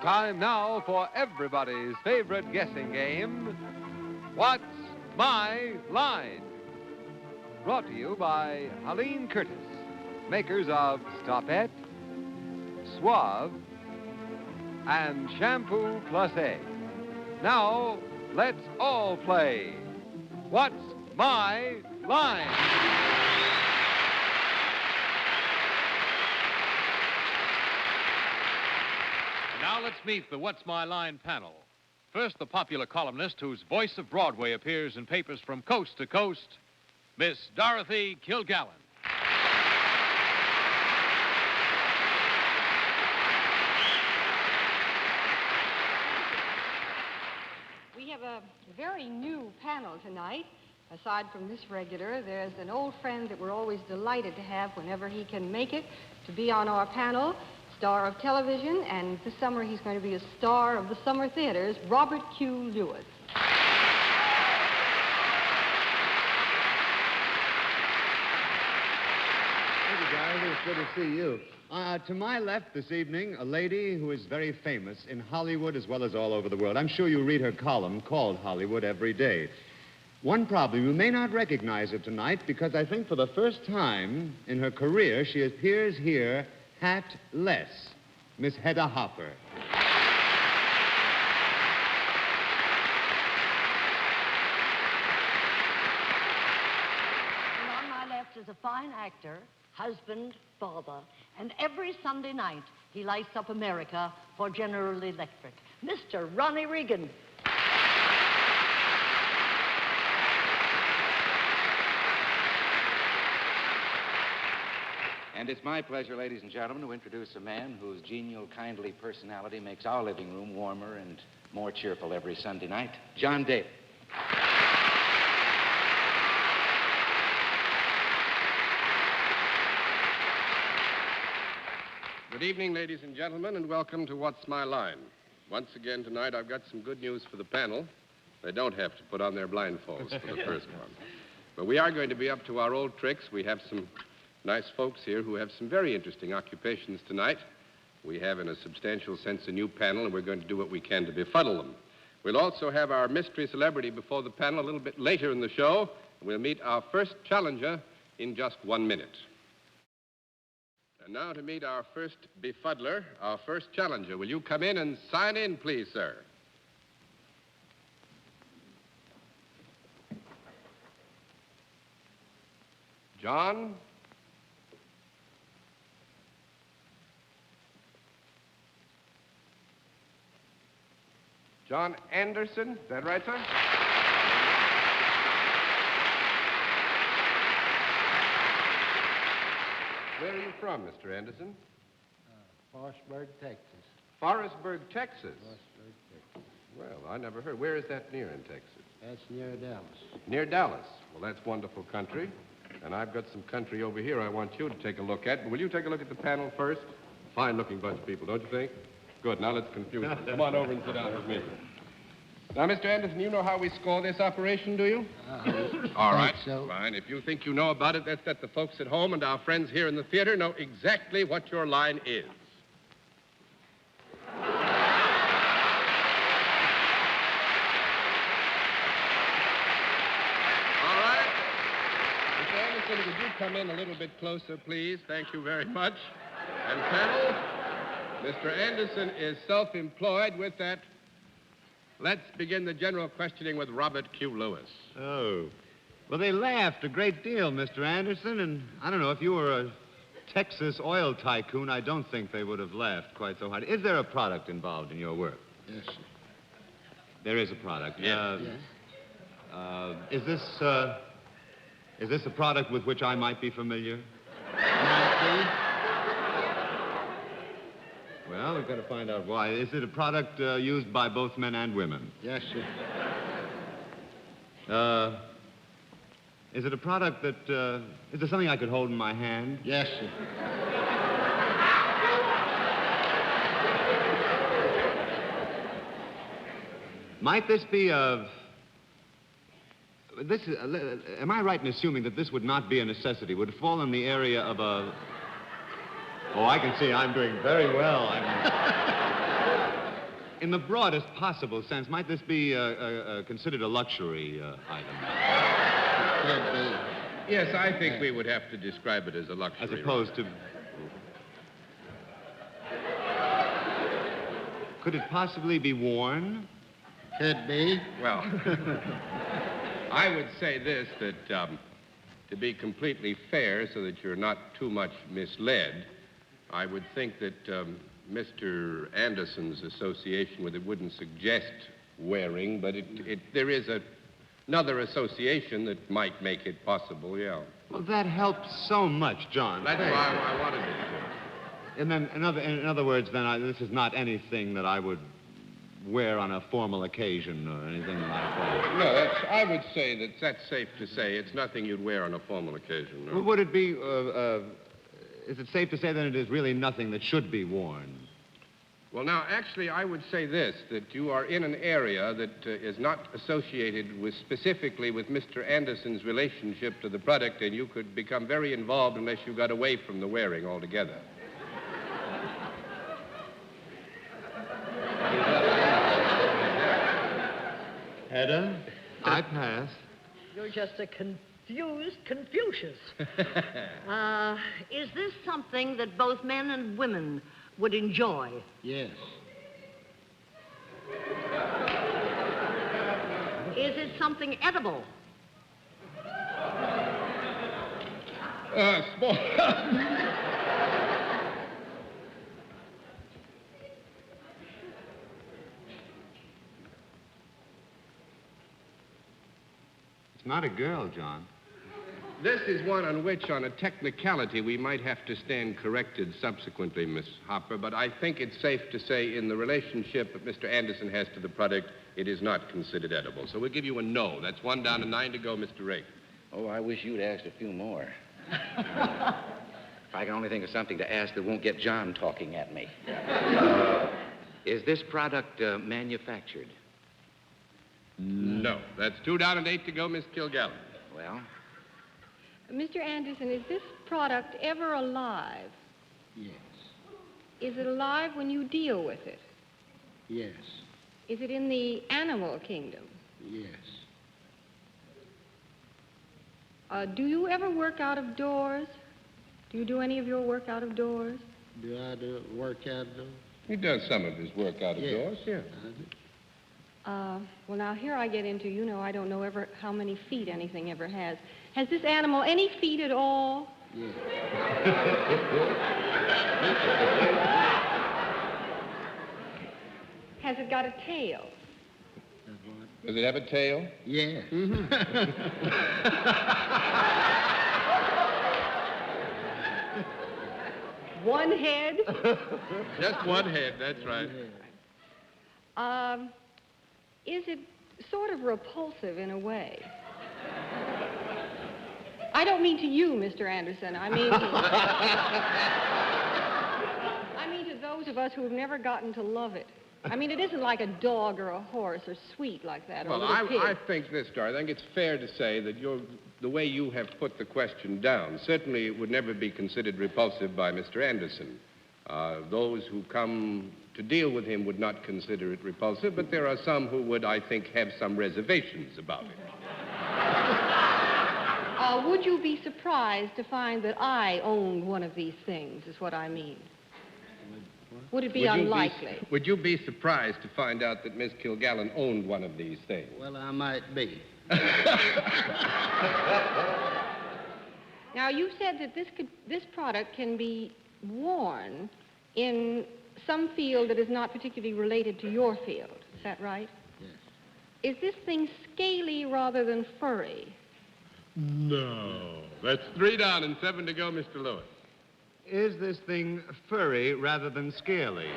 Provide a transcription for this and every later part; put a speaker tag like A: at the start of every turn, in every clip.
A: Time now for everybody's favorite guessing game, What's My Line? Brought to you by Helene Curtis, makers of Stopette, Suave, and Shampoo Plus A. Now, let's all play What's My Line?
B: Now let's meet the What's My Line panel. First, the popular columnist whose voice of Broadway appears in papers from coast to coast, Miss Dorothy Kilgallen.
C: We have a very new panel tonight. Aside from this regular, there's an old friend that we're always delighted to have whenever he can make it to be on our panel. Star of television, and this summer he's going to be a star of the summer theaters, Robert Q. Lewis.
D: Thank you, Dorothy. It's good to see you. To my left this evening, a lady who is very famous in Hollywood as well as all over the world. I'm sure you read her column called Hollywood every day. One problem, you may not recognize her tonight because I think for the first time in her career she appears here hatless, Miss Hedda Hopper.
E: And on my left is a fine actor, husband, father, and every Sunday night he lights up America for General Electric, Mr. Ronald Reagan.
F: And it's my pleasure, ladies and gentlemen, to introduce a man whose genial, kindly personality makes our living room warmer and more cheerful every Sunday night, John Daly.
G: Good evening, ladies and gentlemen, and welcome to What's My Line. Once again tonight, I've got some good news for the panel. They don't have to put on their blindfolds for the first one. But we are going to be up to our old tricks. We have some nice folks here who have some very interesting occupations tonight. We have, in a substantial sense, a new panel, and we're going to do what we can to befuddle them. We'll also have our mystery celebrity before the panel a little bit later in the show. We'll meet our first challenger in just 1 minute. And now to meet our first befuddler, our first challenger. Will you come in and sign in, please, sir? John? John Anderson, is that right, sir? Where are you from, Mr. Anderson?
H: Forestburg, Texas.
G: Forestburg, Texas.
H: Forestburg, Texas.
G: Well, I never heard. Where is that near in Texas?
H: That's near Dallas.
G: Near Dallas. Well, that's wonderful country. And I've got some country over here I want you to take a look at. But will you take a look at the panel first? Fine-looking bunch of people, don't you think? Good. Now let's confuse them. Come on over and sit down with me. Now, Mr. Anderson, you know how we score this operation, do you? All right.
H: So.
G: Fine. If you think you know about it, let's let the folks at home and our friends here in the theater know exactly what your line is. All right. Mr. Anderson, would you come in a little bit closer, please? Thank you very much. And panel, Mr. Anderson is self-employed with that. Let's begin the general questioning with Robert Q. Lewis.
D: Oh. Well, they laughed a great deal, Mr. Anderson, and I don't know, if you were a Texas oil tycoon, I don't think they would have laughed quite so hard. Is there a product involved in your work?
H: Yes, sir.
D: There is a product.
G: Yes.
D: Is this a product with which I might be familiar?
H: Might
D: Well, we've got to find out why. Is it a product used by both men and women?
H: be? Yes, sir.
D: Is it a product that, is there something I could hold in my hand?
H: Yes, sir.
D: Might this be a... am I right in assuming that this would not be a necessity? Would it fall in the area of a... Oh, I can see I'm doing very well. in the broadest possible sense, might this be considered a luxury item?
H: Could be.
G: Yes, I think we would have to describe it as a luxury.
D: As opposed to... Could it possibly be worn?
H: Could be.
G: Well, I would say this, that to be completely fair so that you're not too much misled, I would think that Mr. Anderson's association with it wouldn't suggest wearing, but there is another association that might make it possible, yeah.
D: Well, that helps so much, John.
G: That's why I wanted it to.
D: And then, in other words, then, this is not anything that I would wear on a formal occasion or anything like that.
G: No, I would say that's safe to say. It's nothing you'd wear on a formal occasion, no.
D: Well, would it be, is it safe to say that it is really nothing that should be worn?
G: Well, now, actually, I would say this, that you are in an area that is not associated specifically with Mr. Anderson's relationship to the product, and you could become very involved unless you got away from the wearing altogether.
D: Hedda, I pass.
E: You're just a confused Confucius. Is this something that both men and women would enjoy?
H: Yes.
E: Is it something edible?
G: Small.
D: It's not a girl, John.
G: This is one on which, on a technicality, we might have to stand corrected subsequently, Miss Hopper, but I think it's safe to say in the relationship that Mr. Anderson has to the product, it is not considered edible. So we'll give you a no. That's 1 down and 9 to go, Mr. Reagan.
F: Oh, I wish you'd asked a few more. If I can only think of something to ask that won't get John talking at me. Is this product manufactured?
G: No. That's 2 down and 8 to go, Miss Kilgallen.
F: Well,
C: Mr. Anderson, is this product ever alive?
H: Yes.
C: Is it alive when you deal with it?
H: Yes.
C: Is it in the animal kingdom?
H: Yes.
C: Do you ever work out of doors? Do you do any of your work out of doors?
H: Do I do work out though?
G: He does some of his work out of doors, yeah.
C: Well, now, here I get into, I don't know ever how many feet anything ever has. Has this animal any feet at all?
H: Yes.
C: Has it got a tail?
G: Does it have a tail?
H: Yes.
C: One head?
G: Just one head, that's right.
C: Is it sort of repulsive in a way? I don't mean to you, Mr. Anderson. I mean to those of us who have never gotten to love it. I mean, it isn't like a dog or a horse or sweet like that, or
G: Well,
C: a little pig.
G: I think this, Dorothy. I think it's fair to say that the way you have put the question down, certainly it would never be considered repulsive by Mr. Anderson. Those who come to deal with him would not consider it repulsive, but there are some who would, I think, have some reservations about it.
C: Would you be surprised to find that I owned one of these things, is what I mean? Would it be unlikely?
G: Would you be surprised to find out that Miss Kilgallen owned one of these things?
H: Well, I might be.
C: Now, you said that this product can be worn in some field that is not particularly related to your field. Is that right?
H: Yes.
C: Is this thing scaly rather than furry?
G: No. That's 3 down and 7 to go, Mr. Lewis.
D: Is this thing furry rather than scaly?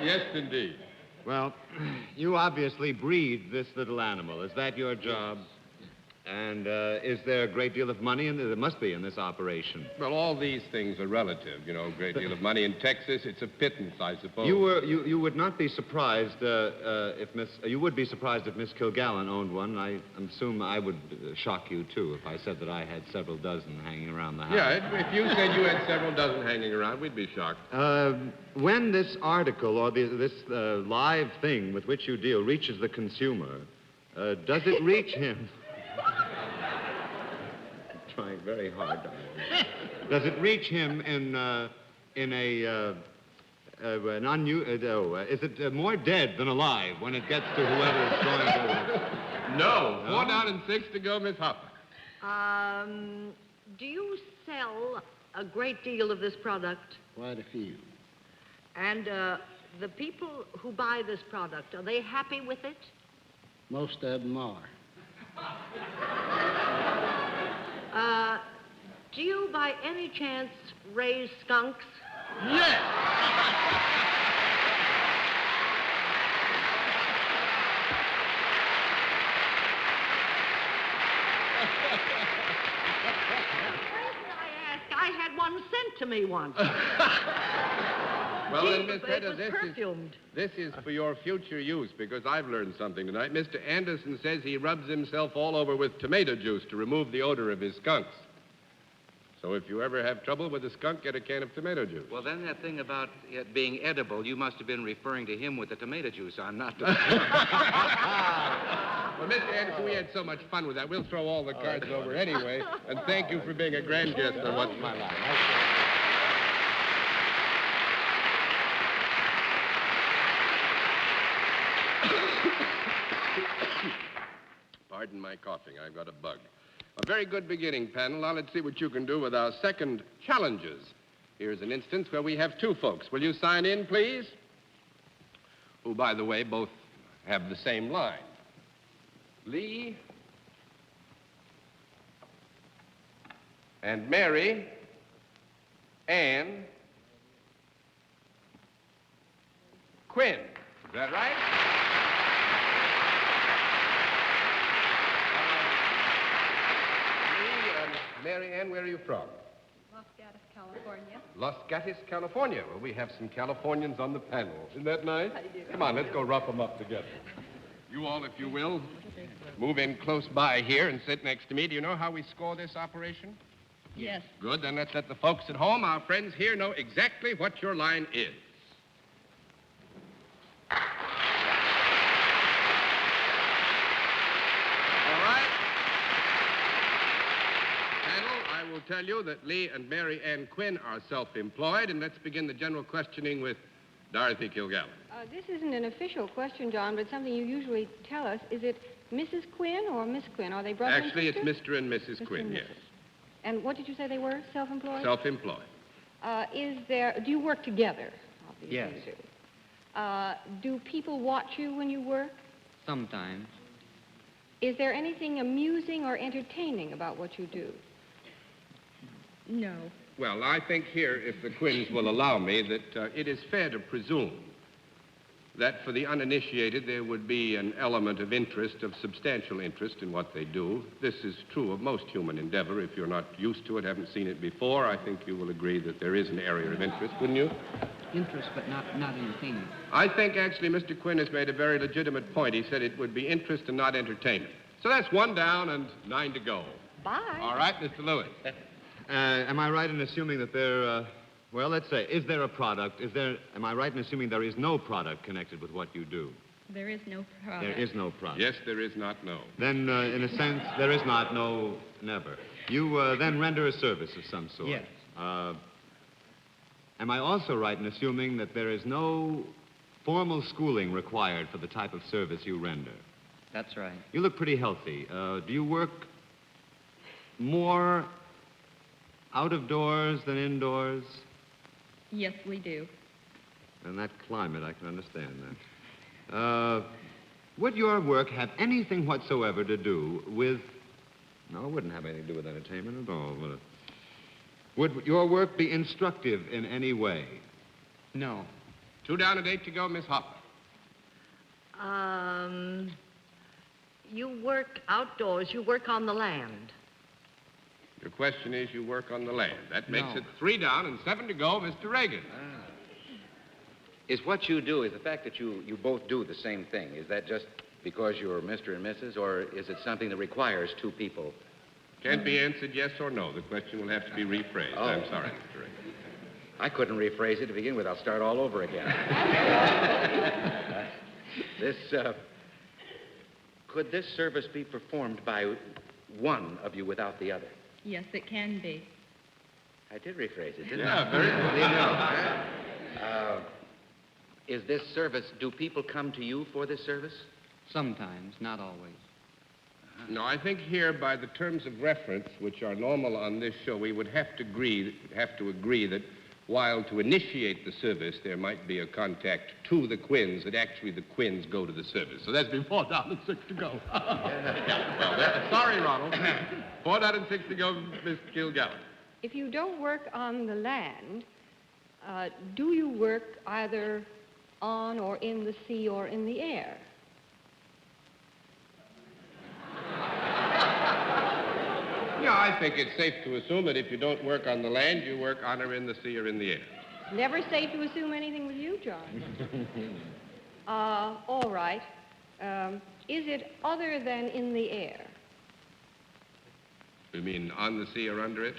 G: Yes, indeed.
D: Well, you obviously breed this little animal. Is that your job? And is there a great deal of money in there? There must be in this operation.
G: Well, all these things are relative. You know, a great deal of money in Texas. It's a pittance, I suppose.
D: You would not be surprised if you would be surprised if Miss Kilgallen owned one. I assume I would shock you, too, if I said that I had several dozen hanging around the house.
G: Yeah, if you said you had several dozen hanging around, we'd be shocked.
D: When this article or this live thing with which you deal reaches the consumer, does it reach him? Trying very hard. Does it reach him in an is it more dead than alive when it gets to whoever is going to?
G: No. 4 down and 6 to go, Miss Hopper.
E: Do you sell a great deal of this product?
H: Quite a few.
E: And the people who buy this product, are they happy with it?
H: Most of them are.
E: Do you by any chance raise skunks?
G: Yes!
E: I had one sent to me once.
G: Well, then, Miss Hedda,
E: It was perfumed.
G: this is for your future use, because I've learned something tonight. Mr. Anderson says he rubs himself all over with tomato juice to remove the odor of his skunks. So if you ever have trouble with a skunk, get a can of tomato juice.
F: Well, then that thing about it being edible, you must have been referring to him with the tomato juice on, not to...
G: Well, Mr. Anderson, we had so much fun with that. We'll throw all the cards over anyway. And thank you for being a grand guest on What's My Line. Pardon my coughing. I've got a bug. A very good beginning, panel. Now let's see what you can do with our second challenges. Here's an instance where we have 2 folks. Will you sign in, please? Who, by the way, both have the same line. Lee and Mary Ann Quinn. Is that right? Mary Ann, where are you from?
I: Los Gatos, California.
G: Los Gatos, California. Well, we have some Californians on the panel. Isn't that nice?
I: How do you do?
G: Come on, let's go rough them up together. You all, if you will, move in close by here and sit next to me. Do you know how we score this operation?
I: Yes.
G: Good, then let's let the folks at home, our friends here, know exactly what your line is. All right. Panel, I will tell you that Lee and Mary Ann Quinn are self-employed, and let's begin the general questioning with Dorothy Kilgallen.
C: This isn't an official question, John, but something you usually tell us. Is it Mrs. Quinn or Miss Quinn? Are they brothers
G: Actually,
C: and
G: it's
C: sisters?
G: Mr. and Mrs.
C: Mr.
G: Quinn,
C: and
G: yes.
C: Mrs. And what did you say they were? Self-employed?
G: Self-employed.
C: Do you work together? Obviously
J: Yes.
C: you do. Do people watch you when you work?
J: Sometimes.
C: Is there anything amusing or entertaining about what you do?
I: No.
G: Well, I think here, if the Quinns will allow me, that it is fair to presume that for the uninitiated there would be an element of interest, of substantial interest in what they do. This is true of most human endeavor. If you're not used to it, haven't seen it before, I think you will agree that there is an area of interest, wouldn't you?
J: Interest, but not entertaining.
G: I think, actually, Mr. Quinn has made a very legitimate point. He said it would be interest and not entertainment. So that's 1 down and 9 to go.
C: Bye.
G: All right, Mr. Lewis.
D: Am I right in assuming that there, well, let's say, is there a product? Am I right in assuming there is no product connected with what you do?
I: There is no product.
D: There is no product.
G: Yes, there is not, no.
D: Then, in a sense, there is not, no, never. You then render a service of some sort.
J: Yes.
D: Am I also right in assuming that there is no formal schooling required for the type of service you render?
J: That's right.
D: You look pretty healthy. Do you work more out of doors than indoors?
I: Yes, we do.
D: In that climate, I can understand that. Would your work have anything whatsoever to do with... No, it wouldn't have anything to do with entertainment at all, would it? Would your work be instructive in any way?
J: No.
G: 2 down and 8 to go, Miss Hopper.
E: You work outdoors. You work on the land.
G: Your question is you work on the land. That makes
J: No.
G: it 3 down and 7 to go, Mr. Reagan.
F: Is what you do, is the fact that you both do the same thing, is that just because you're Mr. and Mrs., or is it something that requires 2 people?
G: Can't be answered yes or no. The question will have to be rephrased.
F: Oh.
G: I'm sorry, Mr. Reagan.
F: I couldn't rephrase it to begin with. I'll start all over again. Could this service be performed by one of you without the other?
I: Yes, it can be.
G: Uh,
F: I did rephrase it, didn't I?
G: Yeah, very good.
F: You know. Is this service, do people come to you for this service?
J: Sometimes, not always.
G: No, I think here, by the terms of reference, which are normal on this show, we would have to agree that while to initiate the service, there might be a contact to the Quins, that actually the Quins go to the service. So that's been 4 down and 6 to go. Sorry, Ronald. 4 down and 6 to go, Miss Kilgallen.
C: If you don't work on the land, do you work either on or in the sea or in the air?
G: Yeah, I think it's safe to assume that if you don't work on the land, you work on or in the sea or in the air.
C: Never safe to assume anything with you, John. All right. Is it other than in the air?
G: You mean on the sea or under it?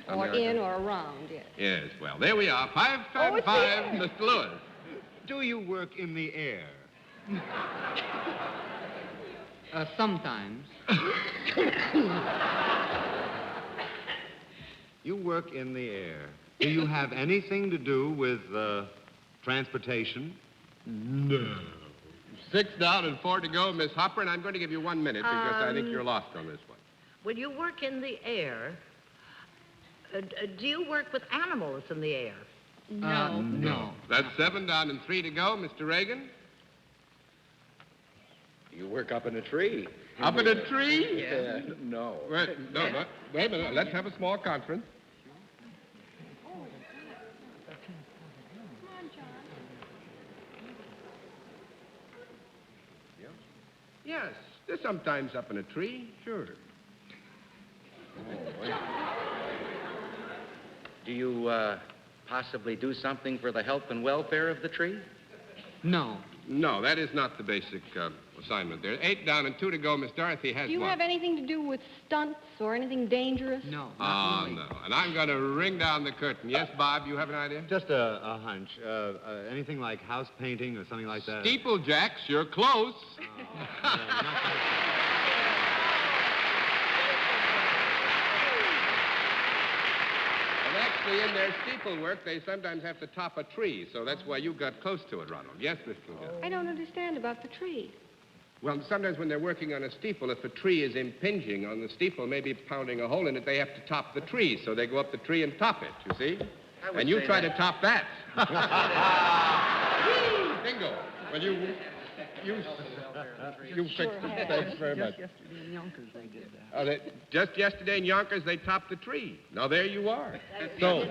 G: Or
C: Or in or around it?
G: Yes, well, there we are. 5,
C: Oh, it's
G: 5,
C: there.
G: Mr. Lewis.
D: Do you work in the air?
J: Sometimes.
D: You work in the air. Do you have anything to do with transportation?
G: No. 6 down and 4 to go, Miss Hopper, and I'm going to give you 1 minute because I think you're lost on this one.
E: When you work in the air, do you work with animals in the air?
I: No.
J: No.
G: That's 7 down and 3 to go, Mr. Reagan.
F: You work up in a tree.
G: Up in a tree?
F: No.
G: Wait a minute. Let's have a small conference. Yes, they're sometimes up in a tree, sure.
F: Do you possibly do something for the health and welfare of the tree?
J: No.
G: No, that is not the basic assignment there. 8 down and 2 to go. Miss Dorothy has
C: Do you
G: one.
C: have anything to do with stunts or anything dangerous?
J: No.
G: Oh, no. And I'm going to ring down the curtain. Yes, Bob, you have an idea?
D: Just a hunch. Anything like house painting or something like that?
G: Steeplejacks, you're close. And actually, in their steeple work, they sometimes have to top a tree, so that's why you got close to it, Ronald. Yes, Miss Kilgallen?
C: I don't understand about the tree.
G: Well, sometimes when they're working on a steeple, if a tree is impinging on the steeple, maybe pounding a hole in it, they have to top the tree. So they go up the tree and top it, you see? And you try to top that. Bingo. Well, you fixed it. Thanks very much. Just yesterday in Yonkers, they topped the tree. Now, there you are. So,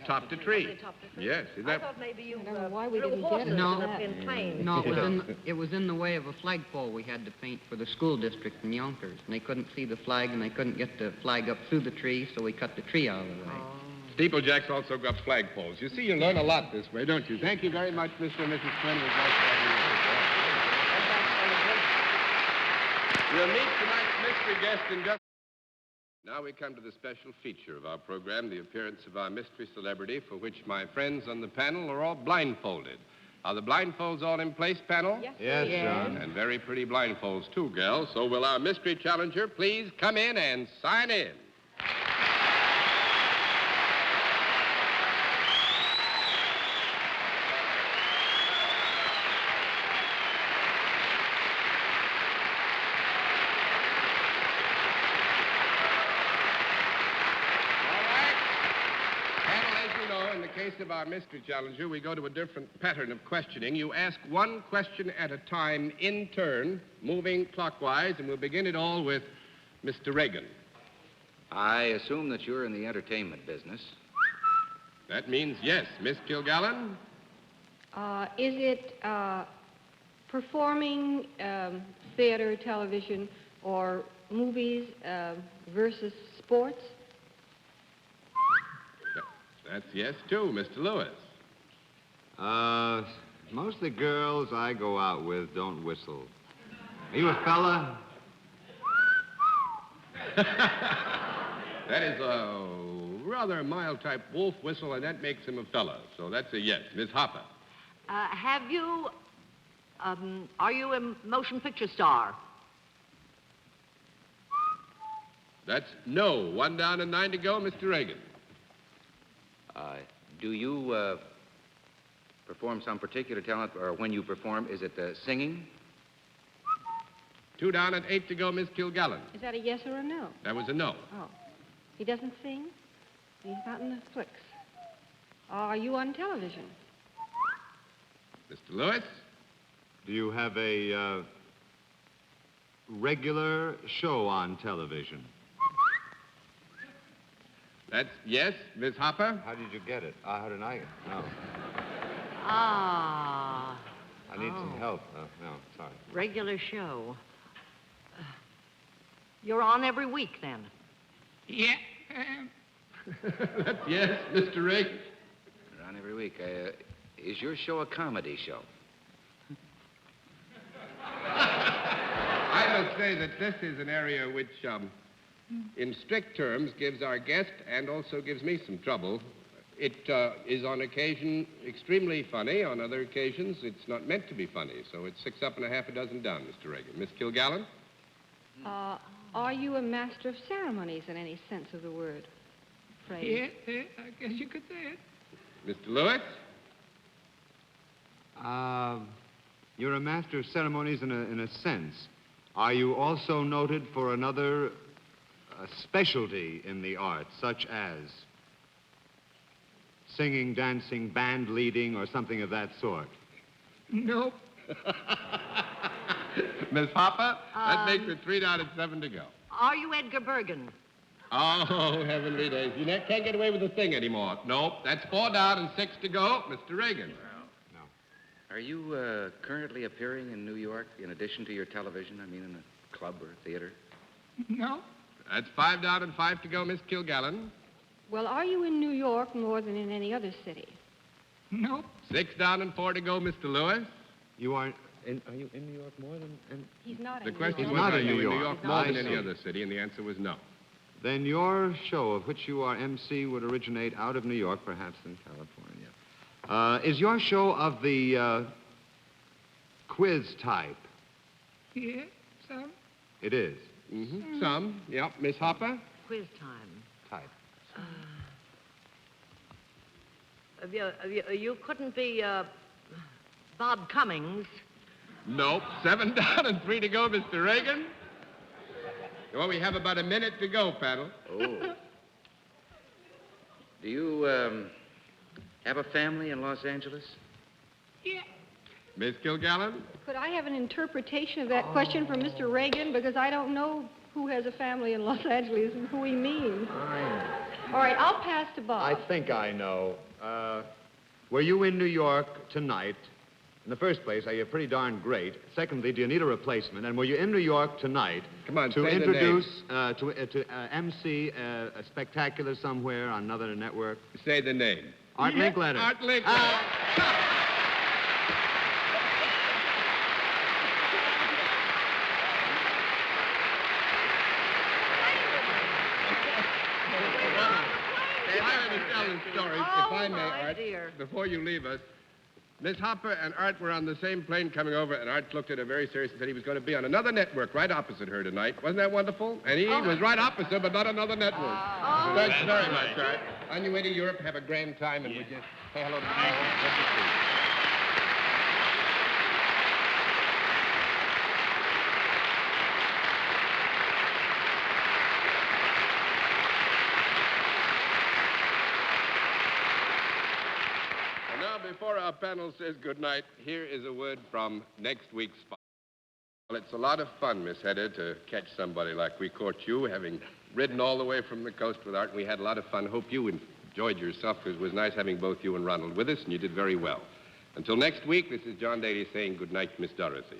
G: topped the tree. Yes. Is
E: I
G: that...
E: thought maybe you
C: I don't know why we
E: threw
C: didn't get
E: horses
C: it.
J: No.
E: in planes.
J: No, it was in the way of a flagpole we had to paint for the school district in Yonkers. And they couldn't see the flag, and they couldn't get the flag up through the tree, so we cut the tree out of the way.
G: Steeplejacks also got flagpoles. You see, you learn a lot this way, don't you? Thank you very much, Mr. and Mrs. Quinn. It was nice having you. We'll meet tonight's mystery guest in just... Now we come to the special feature of our program, the appearance of our mystery celebrity, for which my friends on the panel are all blindfolded. Are the blindfolds all in place, panel?
C: Yes,
D: John.
G: And very pretty blindfolds, too, gals. So will our mystery challenger please come in and sign in? In the case of our mystery challenger, we go to a different pattern of questioning. You ask one question at a time in turn, moving clockwise, and we'll begin it all with Mr. Reagan.
F: I assume that you're in the entertainment business.
G: That means yes. Miss Kilgallen?
C: Is it performing, theater, television, or movies versus sports?
G: That's yes, too, Mr. Lewis.
D: Most of the girls I go out with don't whistle. Are you a fella?
G: That is a rather mild type wolf whistle, and that makes him a fella. So that's a yes. Miss Hopper.
E: Have you, are you a motion picture star?
G: That's no. 1 down and 9 to go, Mr. Reagan.
F: Do you perform some particular talent, or when you perform, is it singing?
G: 2 down and 8 to go, Miss Kilgallen.
C: Is that a yes or a no?
G: That was a no.
C: Oh. He doesn't sing? He's not in the flicks. Are you on television?
G: Mr. Lewis?
D: Do you have a regular show on television?
G: That's yes, Miss Hopper.
D: How did you get it? How did I get it? No.
E: Ah.
D: I need some help. No, sorry.
E: Regular show. You're on every week, then?
K: Yeah.
G: That's yes, Mr. Reagan.
F: You're on every week. Is your show a comedy show?
G: I must say that this is an area which, in strict terms, gives our guest and also gives me some trouble. It is on occasion extremely funny. On other occasions, it's not meant to be funny. So it's 6 up and a half a dozen down, Mr. Reagan. Miss Kilgallen?
C: Are you a master of ceremonies in any sense of the word?
K: Yeah, I guess you could say it.
G: Mr. Lewis?
D: You're a master of ceremonies in a sense. Are you also noted for another specialty in the arts, such as singing, dancing, band leading, or something of that sort?
K: Nope.
G: Miss Hopper? That makes it 3 down and 7 to go.
E: Are you Edgar Bergen?
G: Oh, heavenly days. You can't get away with the thing anymore. Nope. That's 4 down and 6 to go. Mr. Reagan.
D: No.
F: Are you currently appearing in New York in addition to your television? I mean, in a club or a theater?
K: No.
G: That's 5 down and 5 to go, Miss Kilgallen.
C: Well, are you in New York more than in any other city?
K: Nope.
G: 6 down and 4 to go, Mr. Lewis.
D: You are you in New York more than...
C: He's not
G: The
C: in
G: question
C: New
G: was,
C: York.
D: not
G: are
D: in
G: you
D: New
G: in New
D: York.
G: York more than
D: I
G: any
D: see.
G: other city? And the answer was no.
D: Then your show, of which you are MC, would originate out of New York, perhaps in California. Is your show of the quiz type?
K: Yeah, some.
D: It is.
G: Mm-hmm. Some. Yep. Miss Hopper?
E: Quiz time.
D: Type.
E: You couldn't be Bob Cummings.
G: Nope. 7 down and 3 to go, Mr. Reagan. Well, we have about a minute to go, panel.
F: Oh. Do you have a family in Los Angeles?
K: Yeah.
G: Miss Kilgallen?
C: Could I have an interpretation of that question from Mr. Reagan? Because I don't know who has a family in Los Angeles and who he means. All right, I'll pass to Bob.
D: I think I know. Were you in New York tonight? In the first place, are you pretty darn great? Secondly, do you need a replacement? And were you in New York tonight
G: Come on,
D: to
G: say the
D: introduce, to MC a spectacular somewhere on another network?
G: Say the name.
D: Art Linkletter.
G: Art Linkletter. Stories, if I may, Art,
E: dear.
G: before you leave us. Miss Hopper and Art were on the same plane coming over, and Art looked at her very seriously and said he was going to be on another network right opposite her tonight. Wasn't that wonderful? And he was right opposite, but not another network. Thanks very much, Art. On your way to Europe, have a grand time, and would you say hello to the people? Good to see you. Before our panel says goodnight, here is a word from next week's spot. Well, it's a lot of fun, Miss Hedda, to catch somebody like we caught you, having ridden all the way from the coast with Art. We had a lot of fun. Hope you enjoyed yourself, because it was nice having both you and Ronald with us, and you did very well. Until next week, this is John Daly saying good night, Miss Dorothy.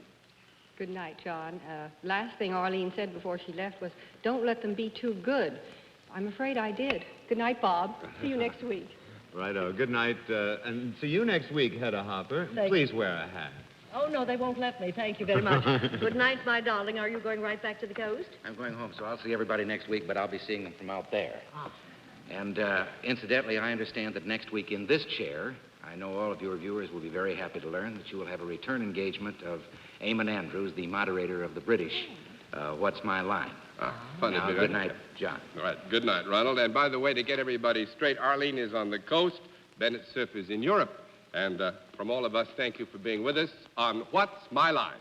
C: Good night, John. Last thing Arlene said before she left was, don't let them be too good. I'm afraid I did. Good night, Bob. See you next week.
D: Righto. Good night. And see you next week, Hedda Hopper. Please wear a hat.
E: Oh, no, they won't let me. Thank you very much. Good night, my darling. Are you going right back to the coast?
F: I'm going home, so I'll see everybody next week, but I'll be seeing them from out there.
E: Ah.
F: And incidentally, I understand that next week in this chair, I know all of your viewers will be very happy to learn that you will have a return engagement of Eamon Andrews, the moderator of the British What's My Line.
G: Funny.
F: Now, good night, John.
G: All right. Good night, Ronald. And by the way, to get everybody straight, Arlene is on the coast. Bennett Cerf is in Europe. And from all of us, thank you for being with us on What's My Line.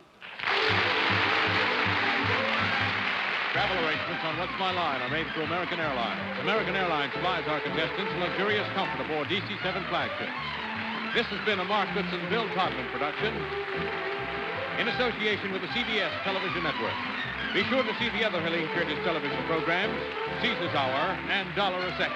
B: Travel arrangements on What's My Line are made through American Airlines. American Airlines supplies our contestants luxurious comfort aboard DC-7 flagships. This has been a Mark Goodson, Bill Todman production in association with the CBS Television Network. Be sure to see the other Helene Curtis television programs, Caesar's Hour and Dollar a Second.